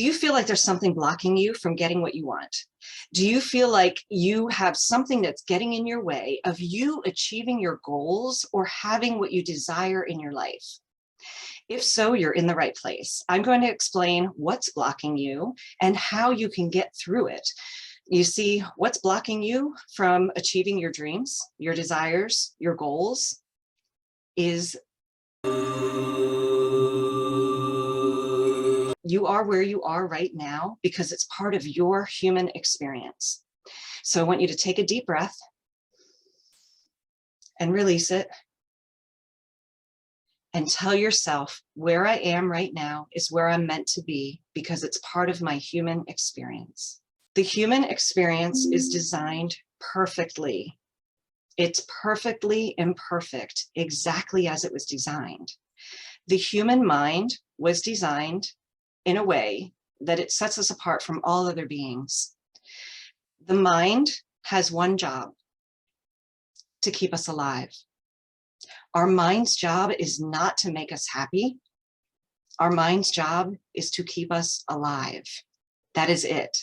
Do you feel like there's something blocking you from getting what you want? Do you feel like you have something that's getting in your way of you achieving your goals or having what you desire in your life? If so, you're in the right place. I'm going to explain what's blocking you and how you can get through it. You see, what's blocking you from achieving your dreams, your desires, your goals is you are where you are right now because it's part of your human experience. So I want you to take a deep breath and release it and tell yourself where I am right now is where I'm meant to be because it's part of my human experience. The human experience is designed perfectly. It's perfectly imperfect, exactly as it was designed. The human mind was designed in a way that it sets us apart from all other beings. The mind has one job: to keep us alive. Our mind's job is not to make us happy. Our mind's job is to keep us alive. That is it.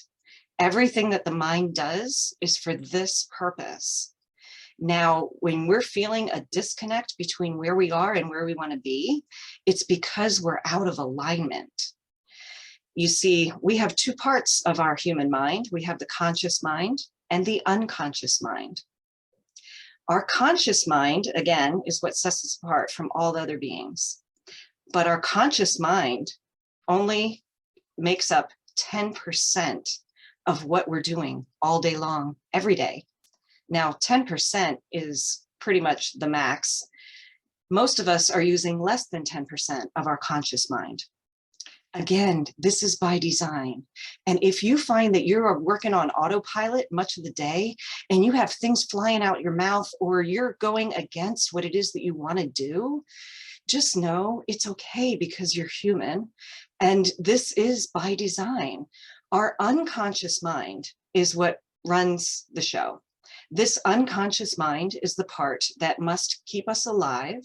Everything that the mind does is for this purpose. Now, when we're feeling a disconnect between where we are and where we want to be, it's because we're out of alignment. You see, we have two parts of our human mind. We have the conscious mind and the unconscious mind. Our conscious mind, again, is what sets us apart from all other beings. But our conscious mind only makes up 10% of what we're doing all day long, every day. Now, 10% is pretty much the max. Most of us are using less than 10% of our conscious mind. Again, this is by design. And if you find that you're working on autopilot much of the day and you have things flying out your mouth or you're going against what it is that you want to do, just know it's okay because you're human. And this is by design. Our unconscious mind is what runs the show. This unconscious mind is the part that must keep us alive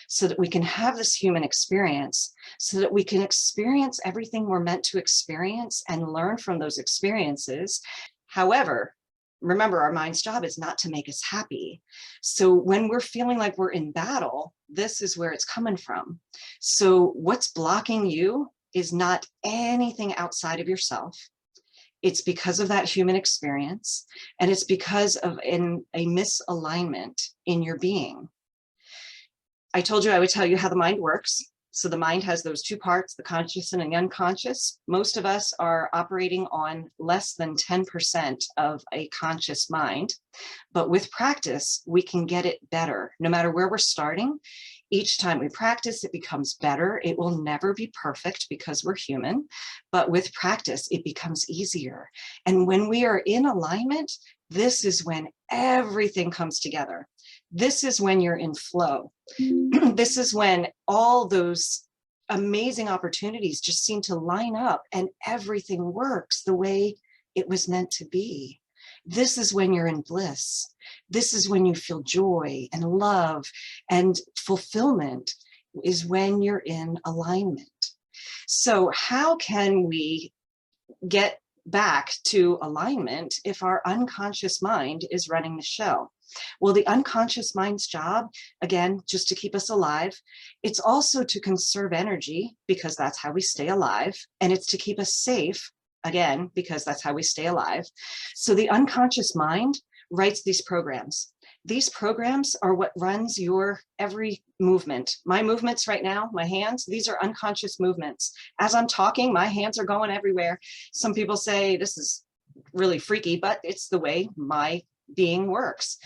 so that we can have this human experience, so that we can experience everything we're meant to experience and learn from those experiences. However, remember, our mind's job is not to make us happy. So when we're feeling like we're in battle, this is where it's coming from. So what's blocking you is not anything outside of yourself. It's because of that human experience, and it's because of a misalignment in your being. I told you I would tell you how the mind works. So the mind has those two parts, the conscious and the unconscious. Most of us are operating on less than 10% of a conscious mind, but with practice, we can get it better. No matter where we're starting, each time we practice, it becomes better. It will never be perfect because we're human, but with practice, it becomes easier. And when we are in alignment, this is when everything comes together. This is when you're in flow. This is when all those amazing opportunities just seem to line up and everything works the way it was meant to be. This is when you're in bliss. This is when you feel joy and love and fulfillment, is when you're in alignment. So how can we get back to alignment if our unconscious mind is running the show? Well, the unconscious mind's job, again, just to keep us alive, it's also to conserve energy because that's how we stay alive, and it's to keep us safe, again, because that's how we stay alive. So the unconscious mind writes these programs. These programs are what runs your every movement. My movements right now, my hands, these are unconscious movements. As I'm talking, my hands are going everywhere. Some people say this is really freaky, but it's the way my being works.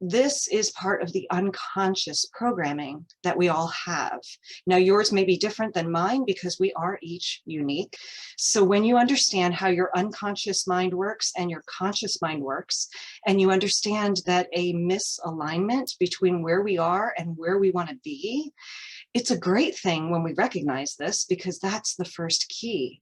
This is part of the unconscious programming that we all have. Now, yours may be different than mine because we are each unique. So when you understand how your unconscious mind works and your conscious mind works, and you understand that a misalignment between where we are and where we want to be, it's a great thing when we recognize this because that's the first key.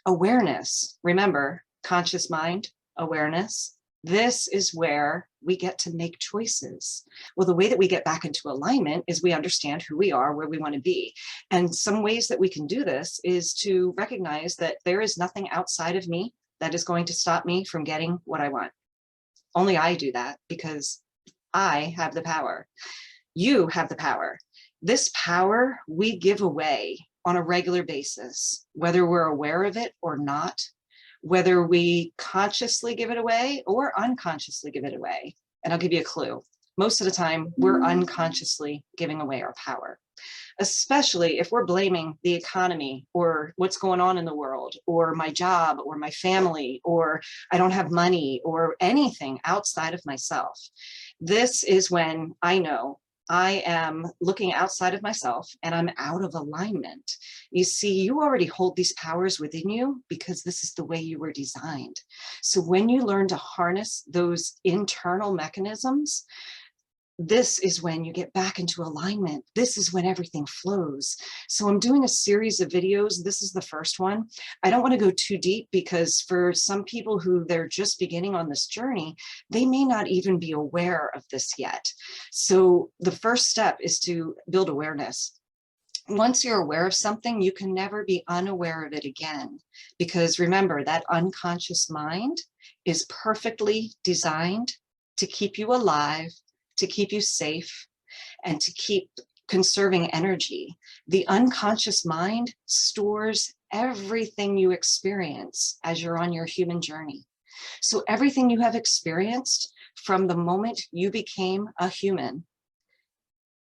Awareness. Remember, conscious mind, awareness, This is where we get to make choices. Well, the way that we get back into alignment is we understand who we are, where we want to be. And some ways that we can do this is to recognize that there is nothing outside of me that is going to stop me from getting what I want. Only I do that because I have the power. You have the power. This power we give away on a regular basis, whether we're aware of it or not, whether we consciously give it away or unconsciously give it away. And I'll give you a clue. Most of the time, we're unconsciously giving away our power, especially if we're blaming the economy or what's going on in the world or my job or my family or I don't have money or anything outside of myself. This is when I know I am looking outside of myself and I'm out of alignment. You see, you already hold these powers within you because this is the way you were designed. So when you learn to harness those internal mechanisms, this is when you get back into alignment. This is when everything flows. So I'm doing a series of videos. This is the first one. I don't want to go too deep because for some people who they're just beginning on this journey, they may not even be aware of this yet. So the first step is to build awareness. Once you're aware of something, you can never be unaware of it again. Because remember, that unconscious mind is perfectly designed to keep you alive, to keep you safe, and to keep conserving energy. The unconscious mind stores everything you experience as you're on your human journey. So everything you have experienced from the moment you became a human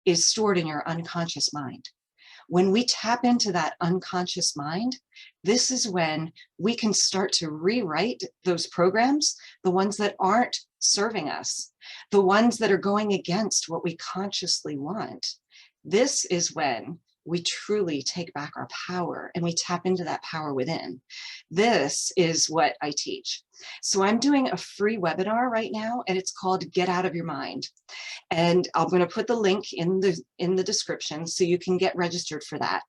is stored in your unconscious mind. When we tap into that unconscious mind, this is when we can start to rewrite those programs, the ones that aren't serving us, the ones that are going against what we consciously want. This is when we truly take back our power and we tap into that power within. This is what I teach. So I'm doing a free webinar right now, and it's called Get Out of Your Mind. And I'm going to put the link in the description so you can get registered for that.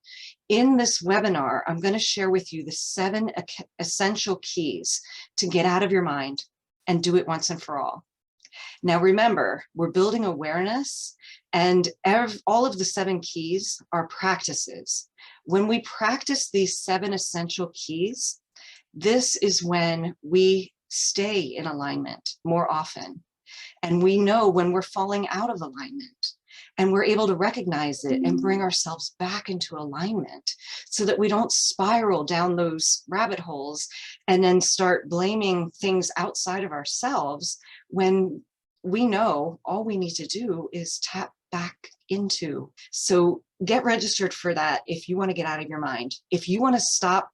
In this webinar, I'm going to share with you the 7 essential keys to get out of your mind and do it once and for all. Now, remember, we're building awareness, and all of the 7 keys are practices. When we practice these 7 essential keys, this is when we stay in alignment more often. And we know when we're falling out of alignment, and we're able to recognize it and bring ourselves back into alignment so that we don't spiral down those rabbit holes and then start blaming things outside of ourselves when we know all we need to do is tap back into. So get registered for that if you want to get out of your mind. If you want to stop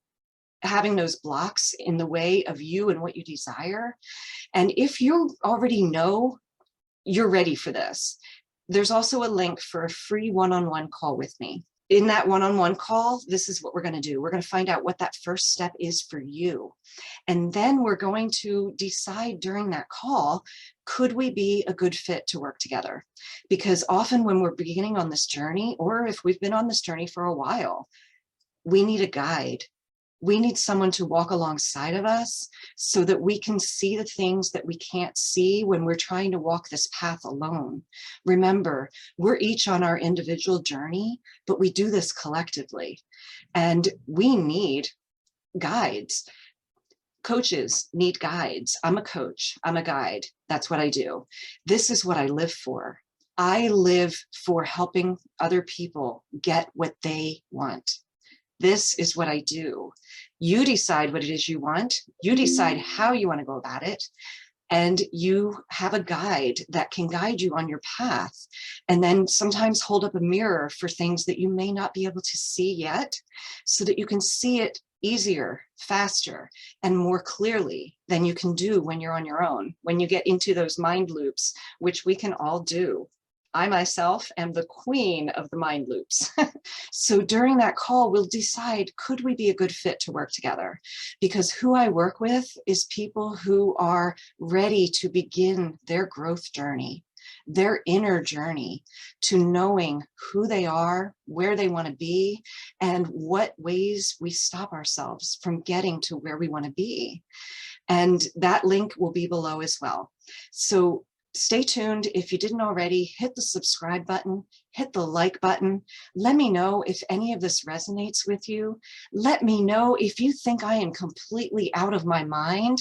having those blocks in the way of you and what you desire, and if you already know you're ready for this, there's also a link for a free one-on-one call with me. In that one-on-one call, this is what we're going to do. We're going to find out what that first step is for you. And then we're going to decide during that call, could we be a good fit to work together? Because often when we're beginning on this journey, or if we've been on this journey for a while, we need a guide. We need someone to walk alongside of us so that we can see the things that we can't see when we're trying to walk this path alone. Remember, we're each on our individual journey, but we do this collectively. And we need guides. Coaches need guides. I'm a coach. I'm a guide. That's what I do. This is what I live for. I live for helping other people get what they want. This is what I do. You decide what it is you want. You decide how you want to go about it. And you have a guide that can guide you on your path. And then sometimes hold up a mirror for things that you may not be able to see yet, so that you can see it easier, faster, and more clearly than you can do when you're on your own, when you get into those mind loops, which we can all do. I myself am the queen of the mind loops. So during that call, we'll decide, could we be a good fit to work together? Because who I work with is people who are ready to begin their growth journey. their inner journey to knowing who they are, where they want to be, and what ways we stop ourselves from getting to where we want to be. And that link will be below as well. So stay tuned. If you didn't already, hit the subscribe button, hit the like button. Let me know if any of this resonates with you. Let me know if you think I am completely out of my mind.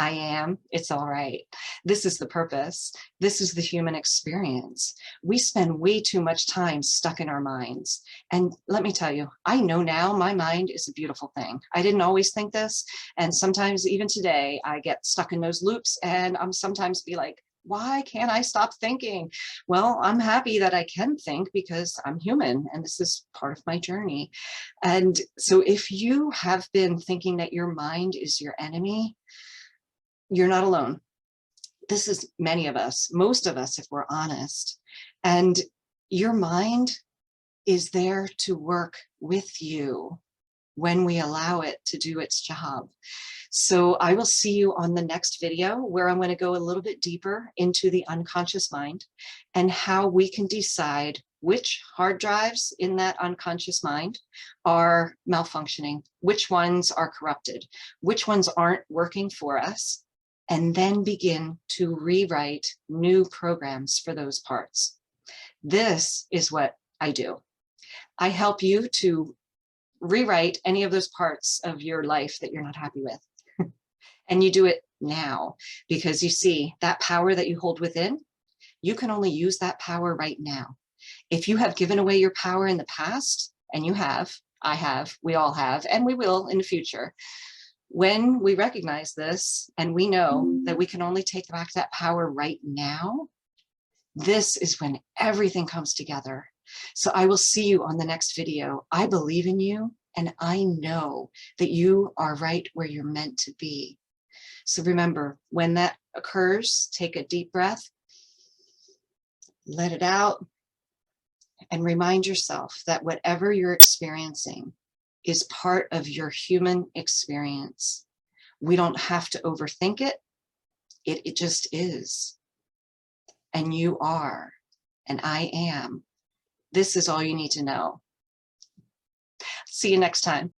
I am. It's all right. This is the purpose. This is the human experience. We spend way too much time stuck in our minds. And let me tell you, I know now my mind is a beautiful thing. I didn't always think this. And sometimes even today, I get stuck in those loops and I'm sometimes be like, why can't I stop thinking? Well, I'm happy that I can think because I'm human and this is part of my journey. And so if you have been thinking that your mind is your enemy, you're not alone. This is many of us, most of us, if we're honest. And your mind is there to work with you when we allow it to do its job. So I will see you on the next video where I'm going to go a little bit deeper into the unconscious mind and how we can decide which hard drives in that unconscious mind are malfunctioning, which ones are corrupted, which ones aren't working for us, and then begin to rewrite new programs for those parts. This is what I do. I help you to rewrite any of those parts of your life that you're not happy with. And you do it now, because you see that power that you hold within, you can only use that power right now. If you have given away your power in the past, and you have, I have, we all have, and we will in the future, when we recognize this and we know that we can only take back that power right now, this is when everything comes together. So I will see you on the next video. I believe in you and I know that you are right where you're meant to be. So remember, when that occurs, take a deep breath, let it out, and remind yourself that whatever you're experiencing is part of your human experience. We don't have to overthink it. It just is. And you are, and I am. This is all you need to know. See you next time.